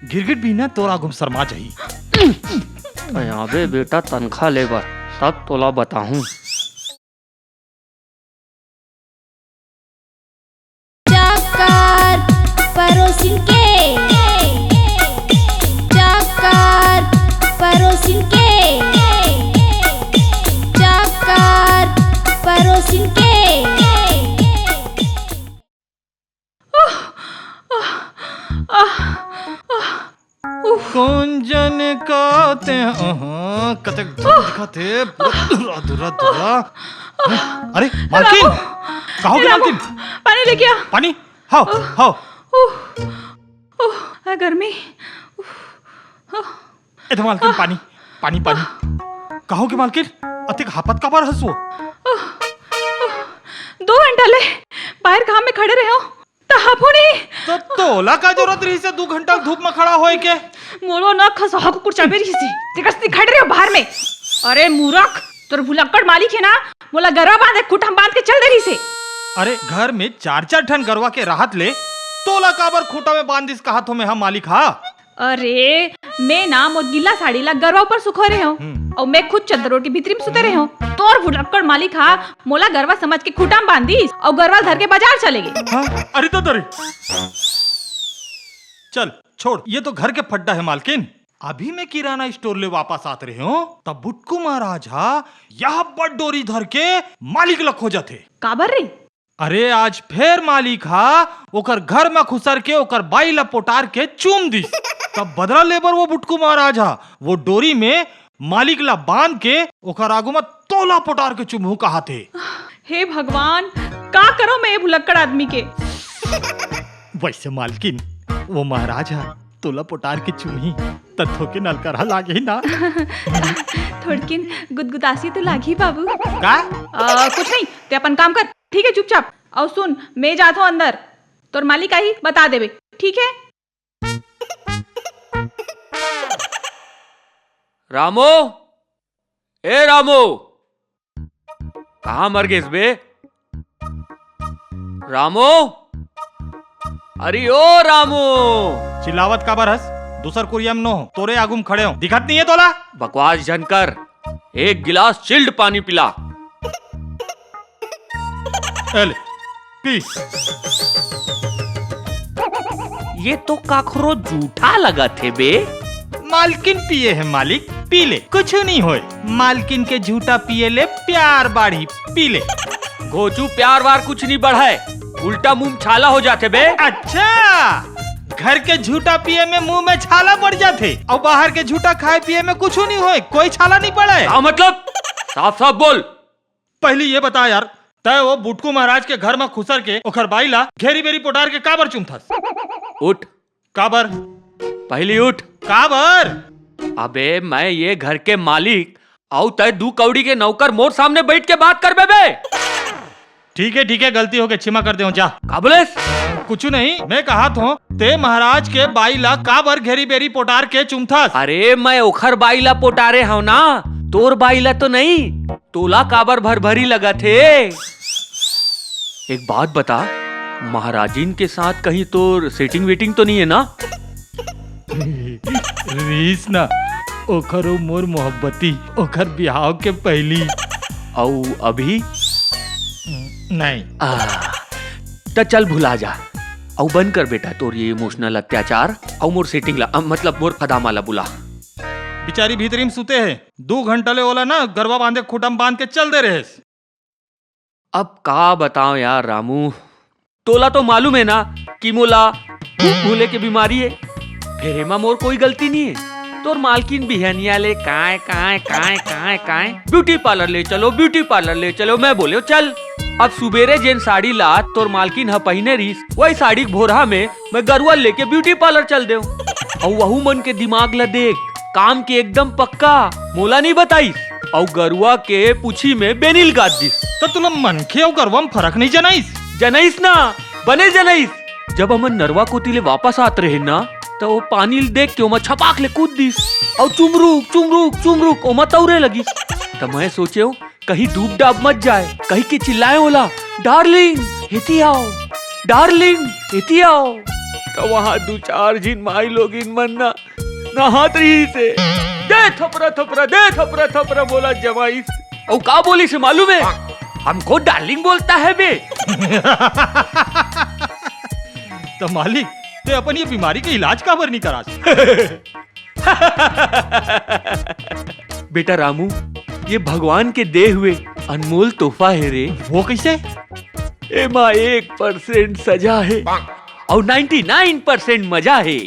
गिरगिट भी ना तोरा गुम शर्मा जाही। अबे बेटा तनख्वाह लेबर तब तोला बताऊं। चक्कर परोसिन के, चक्कर परोसिन के, चक्कर परोसिन के। कुंजन काते कतक दिखाते पूरा दुरा दुरा। अरे मालकिन, कहो कि मालकिन पानी लेके आ। पानी हाओ हाओ। गर्मी। ए तो मालकिन पानी पानी पानी। कहो कि मालकिन अतिक हापत का बार हंसो। 2 घंटा ले बाहर काम में खड़े रहे हो तापो नहीं। तो तोला का जरूरत रही से 2 घंटा धूप में खड़ा होए के। मोलो ना खसा को कुछ चबेरी सी तिकस्ती खड़ रहे हो बाहर में। अरे मूर्ख, तोर भुलक्कड़ मालिक है ना, बोला गरवा बांध खुट हम बांध के चल देरी से। अरे घर में 4-4 ठन गरवा के राहत ले तोला काबर खूटा में बांधिस का हाथों में हम मालिक हा। अरे मैं ना मोर गिल्ला साड़ी ला गरवा ऊपर सुखो रहे हो और मैं खुद चद्दरों के भीतरी में सुते रहे हो। तोर भुलक्कड़ मालिक हा मोला गरवा समझ के खूटा में बांधिस और गरवा धर के बाजार चले गए। हाँ? अरे तो दरे चल छोड़, ये तो घर के फड्डा है मालकिन। अभी मैं किराना स्टोर ले वापस आते रहे हो तब बुटकू महाराज हा यह बड़ डोरी धर के मालिक लखो जाते। काबर रे? अरे आज फिर मालिक हा ओकर घर में खुसर के ओकर बाई ला पोटार के चूम दी। तब बदला लेबर वो बुटकू महाराज हा वो डोरी में मालिक ला बांध के ओकर आगू में तोला पोटार के चुमू कहा थे। हे भगवान, का करो मैं ये भुलक्कड़ आदमी के। वैसे मालकिन वो महाराज हा तोला पोटार के चुमी तथो के नलकरा लागे ना। थोड़किन गुदगुदासी तो लागी बाबू। का? कुछ नहीं, ते अपन काम कर, ठीक है चुपचाप। और सुन, मैं जाता हूँ अंदर, तोर मालिक आई बता देबे, ठीक है? रामो, ए रामो, कहाँ मर गए बे? रामो, अरे ओ रामो। चिल्लावत का बरस दूसर कुरियम नो हो तोरे आगुम खड़े हो दिखत नहीं है तोला। बकवास जनकर, एक गिलास चिल्ड पानी पिला। एले पी। ये तो काखरो झूठा लगा थे बे। मालकिन पिए है मालिक, पी ले कुछ नहीं होए। मालकिन के झूठा पिए ले प्यार बाढ़ी, पी ले। घोचू प्यार वार कुछ नहीं बढ़ाए, उल्टा मुंह छाला हो जाते बे। अच्छा, घर के झूठा पिए में मुंह में छाला पड़ जाते और बाहर के झूठा खाए पिए में कुछ नहीं होए, कोई छाला नहीं पड़ा है। हाँ मतलब साफ साफ बोल। पहले ये बता यार, तय वो बुटकू महाराज के घर में खुसर के ओखर बाईला घेरी बेरी पोटार के काबर चुमथस? उठ काबर? पहली उठ। काबर? अबे मैं ये घर के मालिक आउ तय 2 कौड़ी के नौकर मोर सामने बैठ के बात कर बे। ठीक है गलती हो गई, क्षमा कर दे जा। काबुलेस कुछ नहीं, मैं कहा था ते महाराज के बाईला काबर घेरी बेरी पोटार के चुमथस? अरे मैं ओखर बाईला पोटारे हूँ ना, तोर बाईला तो नहीं। तोला काबर भर भरी लगा थे। एक बात बता, महाराजिन के साथ कहीं तो सेटिंग वेटिंग तो नहीं है ना? रीस ना ओखरो मोर मोहब्बती ओखर बिहाव के पहली। औ अभी नहीं। तो चल भुला जा औ बंद कर बेटा तोर ये इमोशनल अत्याचार औ मोर सेटिंग ला मतलब मोर खदामा ला बुला। बिचारी भीतरी में सुते है, 2 घंटा ले ओला ना गरबा बांधे खुटम बांध के चल दे रहे। अब का बताओ यार रामू, तोला तो मालूम है ना कि मोला भूले की बीमारी है। फिर हेमा मोर कोई गलती नहीं है। तोर मालकिन बिहनिया ले काए काए काए काए काए ब्यूटी पार्लर ले चलो, ब्यूटी पार्लर ले चलो। मैं बोले चल। अब सुबेरे जेन साड़ी ला तोर मालकिन ह पहिने रहीस, वही साड़ी भोरहा में मैं गरुआ लेके ब्यूटी पार्लर चल दे। और वहू मन के दिमाग ला देख, काम के एकदम पक्का, मोला नहीं बताई। और गरुआ के पूछी में बेनिल गाद दिस। तो तुला मनखे और गरवा में फर्क नहीं जनाइस? जनाइस ना बने जनाइस। जब हम नरवा कोती ले वापस आत रहे ना तो वो पानी देख के ओमा छपाक ले कूद दिस और चुमरुक चुमरुक चुमरुक ओमा तौरे लगी। तो मैं सोचे कहीं डूब डाब मत जाए, कहीं के चिल्लाए होला डार्लिंग हेती आओ, डार्लिंग हेती आओ। तो वहाँ 2-4 जिन माई लोग इन मन ना नहात रही से दे थपरा थपरा बोला जमाई और का बोली से मालूम है हमको डार्लिंग बोलता है बे। तो मालिक ते अपन ये बीमारी के इलाज काबर नहीं करा? बेटा रामू, ये भगवान के दे हुए अनमोल तोहफा है रे। वो कैसे? एमा 1% सजा है और 99% मजा है।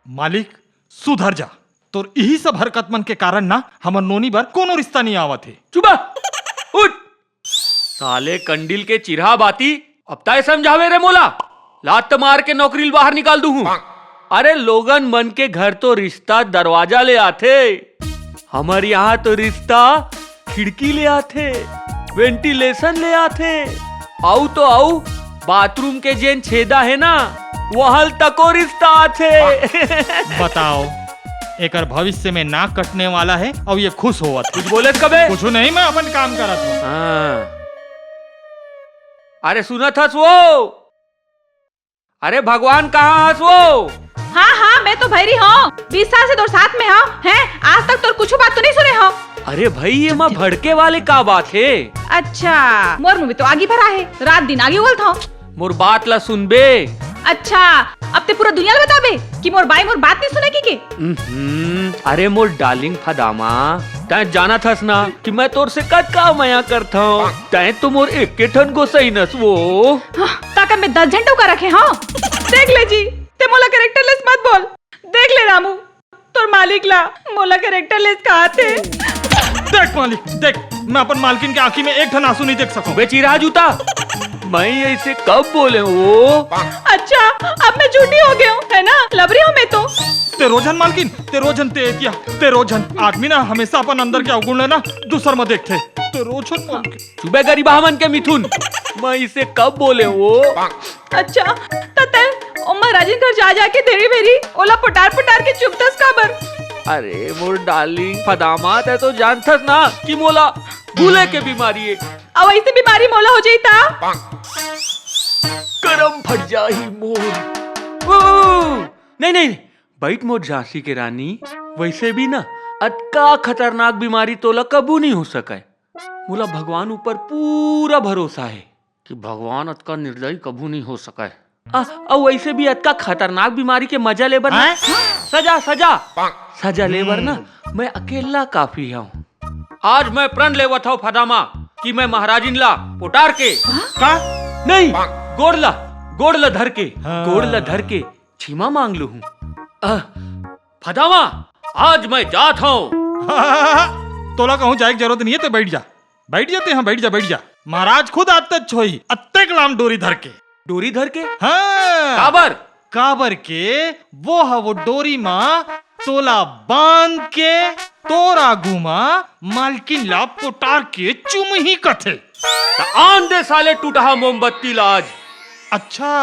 मालिक सुधर जा, तो यही सब हरकत मन के कारण ना हमर नोनी बर कोनो रिश्ता नहीं आवत है। चुपा उठ साले कंडिल के चिरहा बाती अब तय समझावे रे मोला, लात मार के नौकरी बाहर निकाल दूं। अरे लोगन मन के घर तो रिश्ता दरवाजा ले आते, हमारे यहाँ तो रिश्ता खिड़की ले आते, वेंटिलेशन ले आते, आओ तो आओ बाथरूम के जेन छेदा है ना वहां तको रिश्ता आते। बताओ एकर भविष्य में नाक कटने वाला है और ये खुश होवा था। कुछ बोले कबे? कुछ नहीं, मैं अपन काम करत हूँ। हाँ। अरे सुना था वो, अरे भगवान कहाँ हंस वो? हाँ मैं तो भैरी हूँ, 20 साल से तो साथ में हूँ हैं, आज तक तो कुछ बात तो नहीं सुने हो। अरे भाई ये माँ भड़के वाले का बात है? अच्छा मोर मुँह में तो आगे भरा है, रात दिन आगे उगलता हूँ। मोर बात ला सुन बे। अच्छा अब ते पूरा दुनिया ला बताबे कि मोर बाई मोर बात नहीं सुने की? अरे मोर डार्लिंग फदामा, तैं जाना थस ना कि मैं तोर से कद का मया करता हूँ, तैं तो मोर एक के ठन को सही नस वो। ताकि मैं 10 घंटों का रखे हाँ। देख ले जी, ते मोला कैरेक्टरलेस मत बोल। देख ले रामू, तोर मालिक ला मोला कैरेक्टरलेस कहा थे। देख मालिक देख, मैं अपन मालकिन के आंखी में एक ठन आंसू नहीं देख सकूं। बे चिरा जूता, मैं ऐसे कब बोले वो? अच्छा अब मैं झूठी हो गया हूँ है ना, लबरी हूँ मैं तो। ते रोजन मालकिन, ते रोजन ते एतिया, ते रोजन आदमी ना हमेशा अपन अंदर के अवगुण ना दूसर में देखते। ते रोजन मालकिन सुबह गरीबा हमन के मिथुन, मैं इसे कब बोले वो? अच्छा तते उम्मा राजन घर जा जाके तेरी मेरी ओला पटार के चुपतस काबर? अरे मोर डार्लिंग फदामा, तै तो जानथस ना कि मोला भूले के बीमारी है। अब ऐसी बीमारी मोला हो जाई ता करम फट जाही मोर। नहीं बैठ मोर झांसी के रानी, वैसे भी ना अतका खतरनाक बीमारी तोला कबू नहीं हो सके। मोला भगवान ऊपर पूरा भरोसा है कि भगवान अतका निर्दयी कबू नहीं हो सके। और वैसे भी अतका खतरनाक बीमारी के मजा लेबर ना, सजा लेबर ना मैं अकेला काफी हूँ। आज मैं प्रण लेवत हूँ फदामा कि मैं महाराजिन ला पोटार के का नहीं गोड़ ला धर के क्षमा मांग लू हूँ। फदामा आज मैं जात हूँ। तोला कहूँ जाए की जरूरत नहीं है, तो बैठ जाते हैं, बैठ जा। महाराज खुद आते छोई अत्ते कलाम डोरी धर के। हाँ काबर के वो डोरी माँ तोला बांध के तोरा घुमा मालकिन ला पोटार के चुम ही कथे। आन दे साले टूटा मोमबत्ती लाज। अच्छा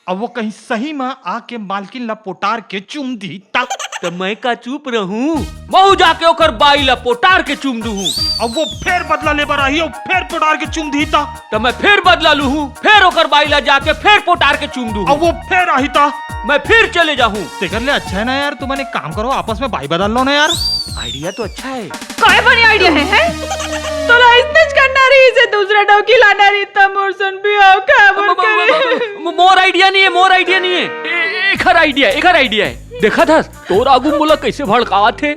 अब वो कहीं सही में आके मालकिन ला पोटार के चुम दी ता? तो मैं का चुप रहूं, महू जाके ओकर बाई ला पोटार के चुम दूं। अब वो फिर बदला ले बर आई और फिर पोटार के चुम दी ता? तो मैं फिर बदला लू हूँ, फिर ओकर बाई ला जाके फिर पोटार के चुम दूं। अब वो फिर आई ता? मैं फिर चले जाऊं। तेकर ले अच्छा है ना यार, तुम एक काम करो आपस में बाई बदल लो ना यार। आइडिया तो अच्छा है। काय बनी आइडिया है? तोला इतनेच करना रही इसे दूसरा डोकी लाना रही तब मोर सुन भी आओ काबर करे। मोर आइडिया नहीं है, एक हर आइडिया है। देखा था तोर आगू मोला कैसे भड़का थे।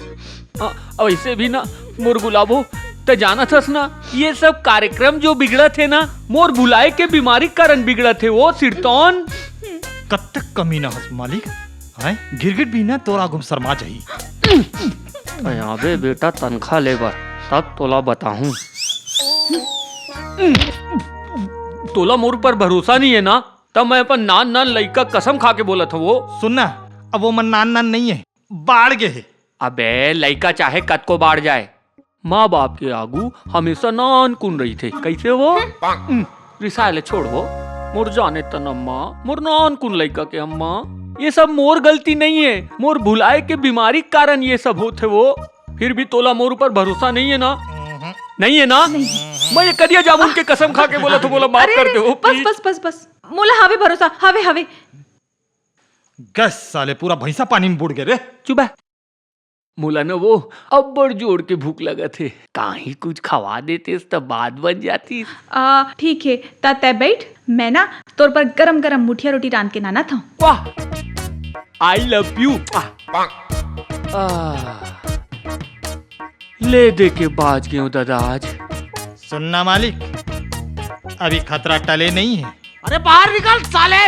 ऐसे भी ना मोर गुलाबो तो जाना थस ना, ये सब कार्यक्रम जो बिगड़ा थे ना मोर भुलाए के बीमारी कारण बिगड़ा थे। वो सिरतौन कब तक कमी ना हस मालिक है, गिरगिट भी ना तोरा गुम शर्मा जाही। अबे बेटा तनखा लेबर तब तोला बताऊं। तोला मोर पर भरोसा नहीं है ना, तब मैं अपन नान लइका कसम खा के बोला था वो। सुनना अब वो मन नान नहीं है, बाढ़ गे है। अबे लइका चाहे कद को बाढ़ जाए, माँ बाप के आगू हमेशा नान कुन रही थे। कैसे वो रिसाले छोड़ वो मोर जाने तन अम्मा, मोर नान कुन लइका के अम्मा। ये सब मोर गलती नहीं है, मोर भुलाए के बीमारी कारण ये सब होते वो। फिर भी तोला मोर ऊपर भरोसा नहीं है ना? नहीं है ना? मैं ये करिया जामुन के कसम खा के बोला तो बोला माफ कर दो। बस मोला हवे भरोसा हवे गैस साले पूरा भैंसा पानी में बुड़ गए रे। चुप है। मोला न वो अब्बड़ जोड़ के भूख लगा थे, काहीं कुछ खवा देते तो बात बन जाती। ठीक है, ता तय बैठ, मैं ना तोर पर गरम गरम मुठिया रोटी रांध के नाना था। वाह, आई लव यू। ले दे के बाज गए दादा आज। सुनना मालिक, अभी खतरा टले नहीं है। अरे बाहर निकल साले।